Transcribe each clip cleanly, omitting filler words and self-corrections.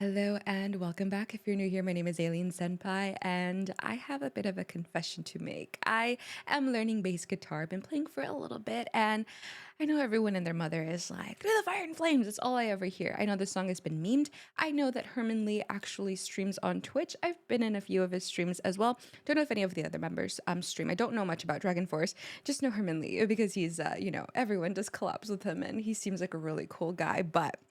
Hello and welcome back. If you're new here, my name is Alien Senpai, and I have a bit of a confession to make. I am learning bass guitar, been playing for a little bit, and I know everyone and their mother is like, "Through the fire and flames." It's all I ever hear. I know this song has been memed. I know that Herman Lee actually streams on Twitch. I've been in a few of his streams as well. Don't know if any of the other members stream. I don't know much about DragonForce. Just know Herman Lee because he's, everyone does collabs with him, and he seems like a really cool guy, but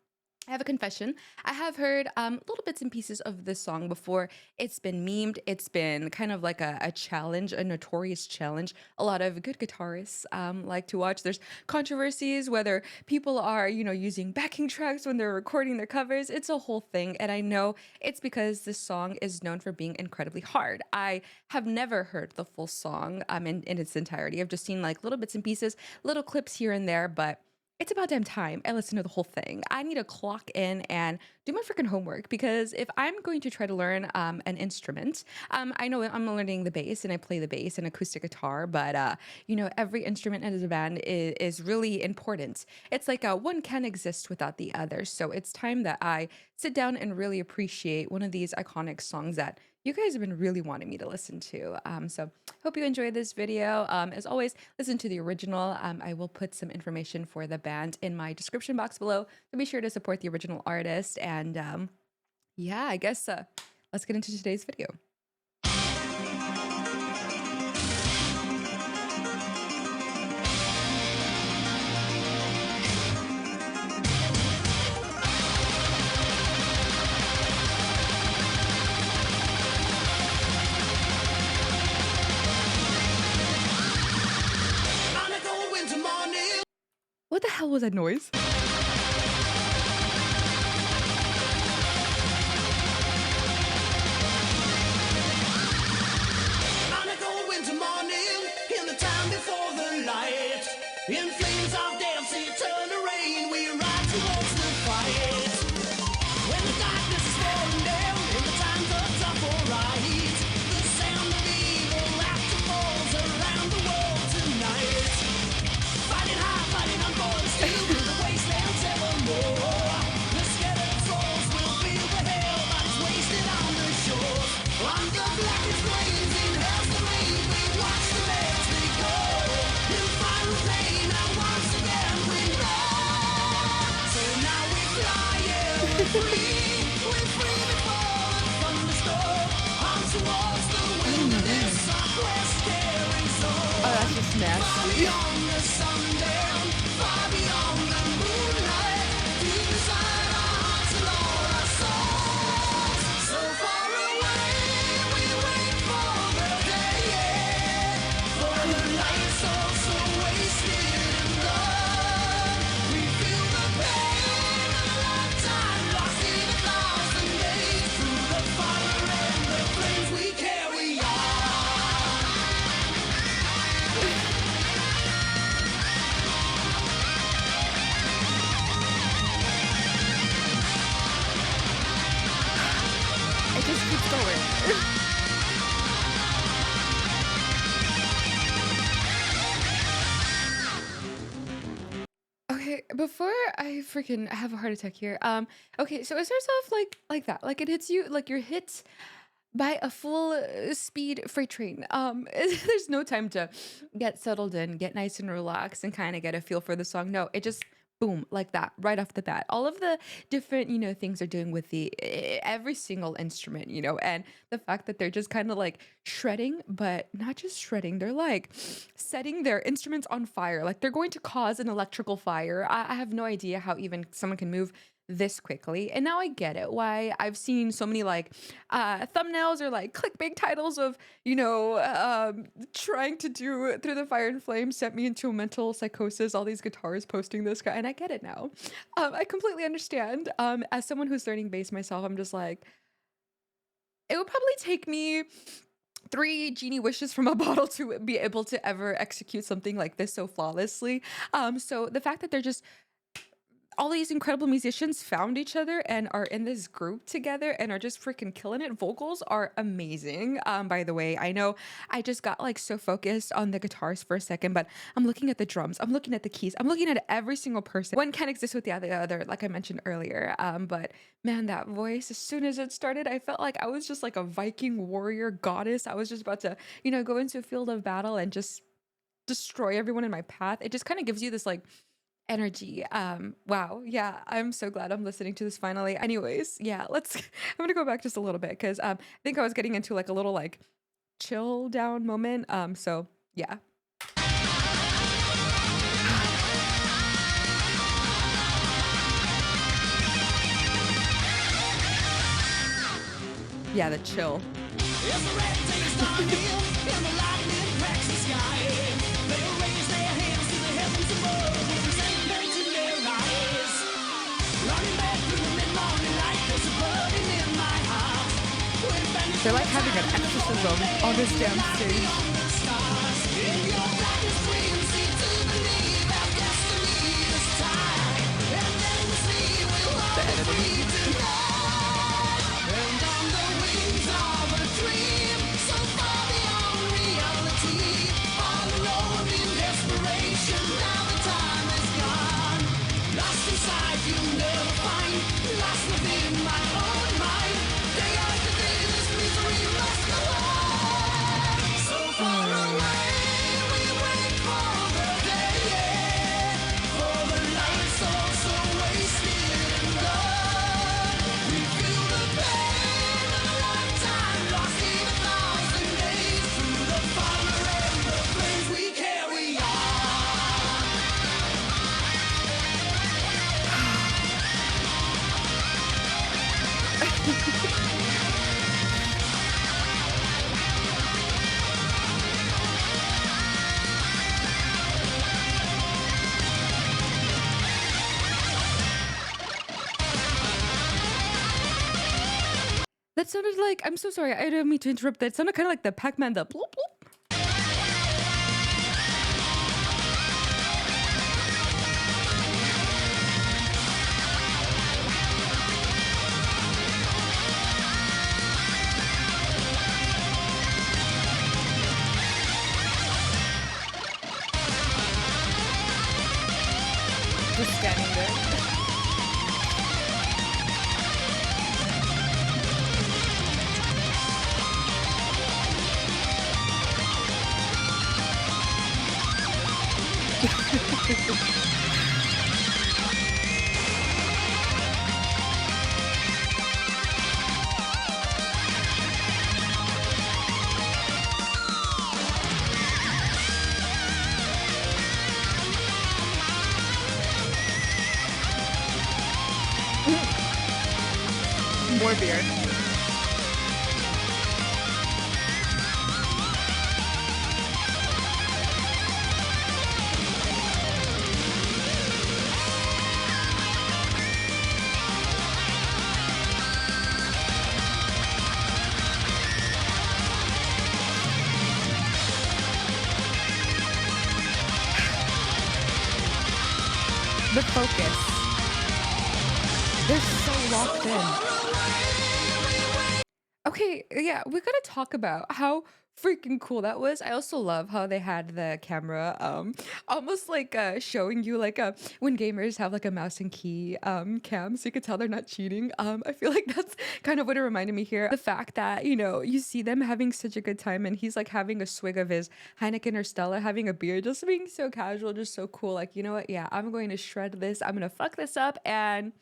I have a confession. I have heard little bits and pieces of this song before. It's been memed. It's been kind of like a challenge, a notorious challenge. A lot of good guitarists like to watch. There's controversies whether people are, using backing tracks when they're recording their covers. It's a whole thing. And I know it's because this song is known for being incredibly hard. I have never heard the full song in its entirety. I've just seen like little bits and pieces, little clips here and there, but it's about damn time I listen to the whole thing. I need to clock in and do my freaking homework because if I'm going to try to learn an instrument, I know I'm learning the bass and I play the bass and acoustic guitar, but every instrument in a band is really important. It's like one can't exist without the other. So it's time that I sit down and really appreciate one of these iconic songs that you guys have been really wanting me to listen to. So hope you enjoyed this video. As always, listen to the original. I will put some information for the band in my description box below. So be sure to support the original artist. And yeah, I guess let's get into today's video. What the hell was that noise? In flames of death, eternal rain, we ride towards the fight. When the darkness is falling down, in the times of trouble rise, the sound of evil laughter falls around the world tonight. Fighting high, fighting on golden steel, through the wastelands evermore. The scattered souls will feel the hell that's wasted on the shores. On the blackest flames in hell's domain, we watch the legs they go. In final pain, and once again we run. So now we flying, we're free before the thunderstorm. On towards the wilderness, our quest carrying souls. Oh, that's just nasty. Far beyond the sundown, far beyond the moonlight, deep inside our hearts and all our souls. So far away, we wait for the day, for the light soul so wasted in blood. We feel the pain of a lifetime lost in 1,000 days. Through the fire and the flames we carry on. It just keeps going. Okay, before I freaking have a heart attack here, okay, so it starts off like that, like it hits you, like you're hit by a full speed freight train. There's no time to get settled in, get nice and relaxed, and kind of get a feel for the song. No, it just boom like that right off the bat. All of the different things they're doing with the every single instrument, and the fact that they're just kind of like shredding, but not just shredding. They're like setting their instruments on fire, like they're going to cause an electrical fire. I have no idea how even someone can move this quickly. And now I get it why I've seen so many like thumbnails or like clickbait titles of trying to do Through the Fire and Flames sent me into a mental psychosis, all these guitarists posting this guy, and I get it now. I completely understand. As someone who's learning bass myself, I'm just like, it would probably take me 3 genie wishes from a bottle to be able to ever execute something like this so flawlessly. So the fact that they're just all these incredible musicians found each other and are in this group together and are just freaking killing it. Vocals are amazing. By the way, I know I just got like so focused on the guitars for a second, but I'm looking at the drums, I'm looking at the keys, I'm looking at every single person. One can't exist without the other, like I mentioned earlier. But man, that voice, as soon as it started, I felt like I was just like a Viking warrior goddess. I was just about to, go into a field of battle and just destroy everyone in my path. It just kind of gives you this like energy. Wow. Yeah, I'm so glad I'm listening to this finally. Anyways, yeah, let's I'm gonna go back just a little bit because I think I was getting into like a little like chill down moment. So yeah. Yeah, the chill. It's the red taste on hill, and the lightning cracks the sky. They'll raise their hands to the heavens above with resentment in their eyes. Running back through the mid-morning light, there's a burden in my heart. We're bending They're through like the having an time, exorcism on this damn stage. on the stars. In your blackest dreams, seem to believe our destiny this time. And then we see we'll The all be free editing. tonight. And on the wings of a dream, so far beyond reality, all alone in desperation, now the time is gone. Lost inside, you'll never find, lost within my own mind. Day after day, this misery must go on. So far away, we wait for the day, for the lights also wasted and gone. We feel the pain of a lifetime lost in 1,000 days, through the fire and the flames we carry on. That sounded like, I'm so sorry, I didn't mean to interrupt. That sounded kind of like the Pac-Man, the bloop bloop. Just standing there. More beer. The focus. They're so locked in. Okay, yeah, we gotta talk about how freaking cool that was. I also love how they had the camera almost like showing you like when gamers have like a mouse and key cam so you could tell they're not cheating. I feel like that's kind of what it reminded me here. The fact that, you see them having such a good time and he's like having a swig of his Heineken or Stella, having a beer, just being so casual, just so cool. Like, you know what? Yeah, I'm going to shred this. I'm gonna fuck this up and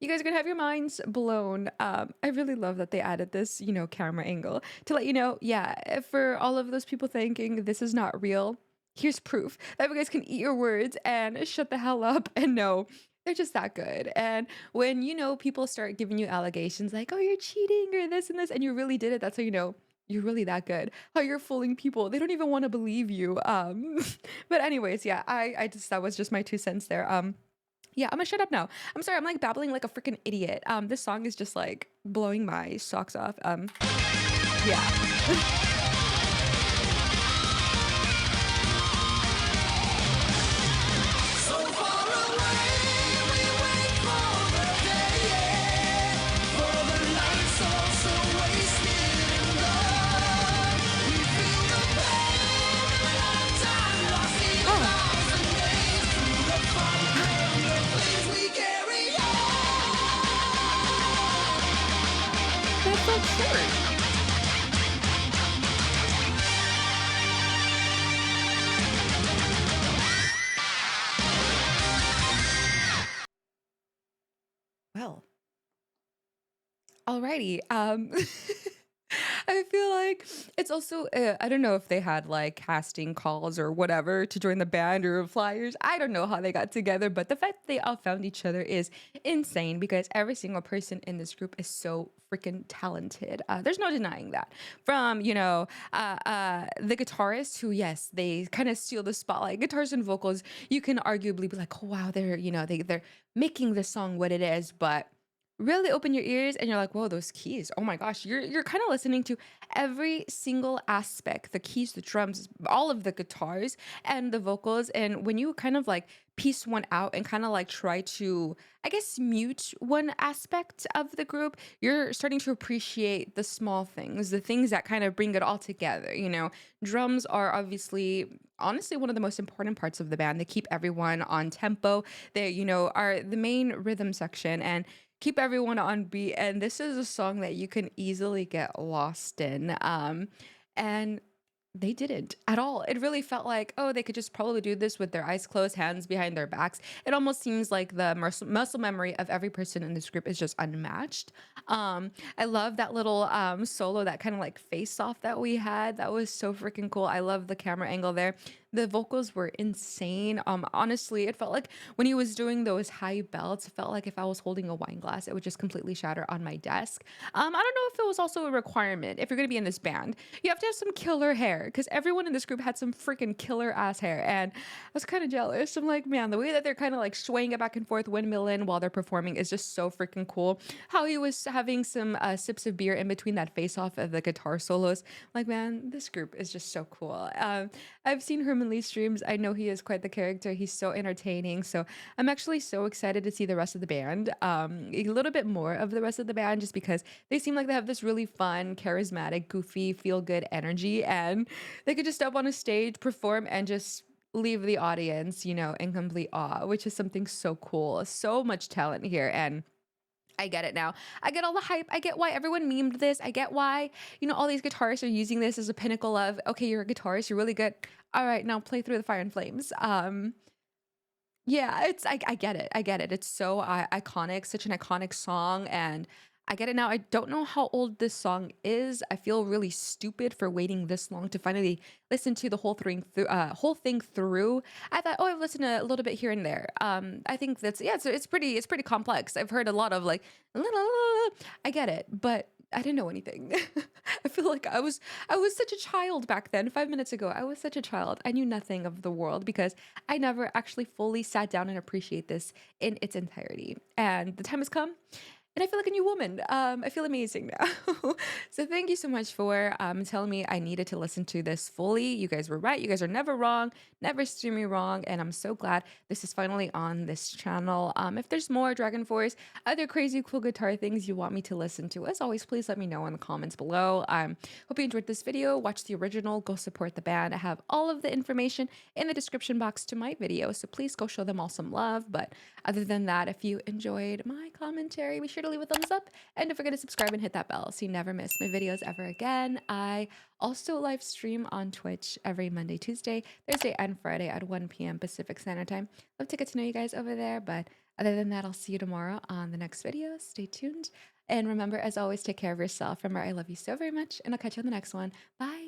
you guys are gonna have your minds blown. I really love that they added this, camera angle to let you know, yeah, for all of those people thinking this is not real, here's proof that you guys can eat your words and shut the hell up and know they're just that good. And when people start giving you allegations like, oh, you're cheating or this and this, and you really did it, that's how you know you're really that good. How you're fooling people. They don't even want to believe you. But anyways, yeah, I just that was just my 2 cents there. Yeah, I'm gonna shut up now. I'm sorry, I'm like babbling like a freaking idiot. This song is just like blowing my socks off. Yeah. So far away, we wait felt short. Well, alrighty. I feel like it's also I don't know if they had like casting calls or whatever to join the band or flyers. I don't know how they got together, but the fact that they all found each other is insane because every single person in this group is so freaking talented. There's no denying that. From the guitarists who, yes, they kind of steal the spotlight. Guitars and vocals, you can arguably be like, oh wow, they're they're making the song what it is, but really open your ears and you're like, whoa, those keys. Oh my gosh. You're kind of listening to every single aspect, the keys, the drums, all of the guitars and the vocals. And when you kind of like piece one out and kind of like try to, I guess, mute one aspect of the group, you're starting to appreciate the small things, the things that kind of bring it all together. Drums are obviously honestly one of the most important parts of the band. They keep everyone on tempo. They, are the main rhythm section and keep everyone on beat. And this is a song that you can easily get lost in. And they didn't at all. It really felt like, oh, they could just probably do this with their eyes closed, hands behind their backs. It almost seems like the muscle memory of every person in this group is just unmatched. I love that little solo, that kind of like face off that we had. That was so freaking cool. I love the camera angle there. The vocals were insane. Honestly, it felt like when he was doing those high belts, it felt like if I was holding a wine glass, it would just completely shatter on my desk. I don't know if it was also a requirement if you're gonna be in this band. You have to have some killer hair because everyone in this group had some freaking killer ass hair, and I was kind of jealous. I'm like, man, the way that they're kind of like swaying it back and forth, windmilling while they're performing is just so freaking cool. How he was having some sips of beer in between that face off of the guitar solos. Like, man, this group is just so cool. I've seen Herman Lee streams. I know he is quite the character. He's so entertaining. So I'm actually so excited to see the rest of the band. A little bit more of the rest of the band, just because they seem like they have this really fun, charismatic, goofy, feel good energy, and they could just step on a stage, perform, and just leave the audience, in complete awe, which is something so cool. So much talent here, and I get it now. I get all the hype. I get why everyone memed this. I get why, all these guitarists are using this as a pinnacle of, okay, you're a guitarist, you're really good. All right, now play through the fire and flames. Yeah, I get it. I get it. It's so iconic, such an iconic song, and I get it now. I don't know how old this song is. I feel really stupid for waiting this long to finally listen to the whole thing through. I thought, oh, I've listened to a little bit here and there. I think that's yeah. It's pretty complex. I've heard a lot of like, I get it, but I didn't know anything. I feel like I was such a child back then. 5 minutes ago, I was such a child. I knew nothing of the world because I never actually fully sat down and appreciate this in its entirety. And the time has come. And I feel like a new woman. I feel amazing now. So thank you so much for telling me I needed to listen to this fully. You guys were right. You guys are never wrong, never steer me wrong. And I'm so glad this is finally on this channel. If there's more Dragon Force, other crazy cool guitar things you want me to listen to, as always, please let me know in the comments below. Hope you enjoyed this video. Watch the original. Go support the band. I have all of the information in the description box to my video. So please go show them all some love. But other than that, if you enjoyed my commentary, be sure to leave a thumbs up and don't forget to subscribe and hit that bell so you never miss my videos ever again. I also live stream on Twitch every Monday, Tuesday, Thursday, and Friday at 1 p.m. Pacific Standard Time. Love to get to know you guys over there, but other than that, I'll see you tomorrow on the next video. Stay tuned. And remember, as always, take care of yourself. Remember, I love you so very much, and I'll catch you on the next one. Bye.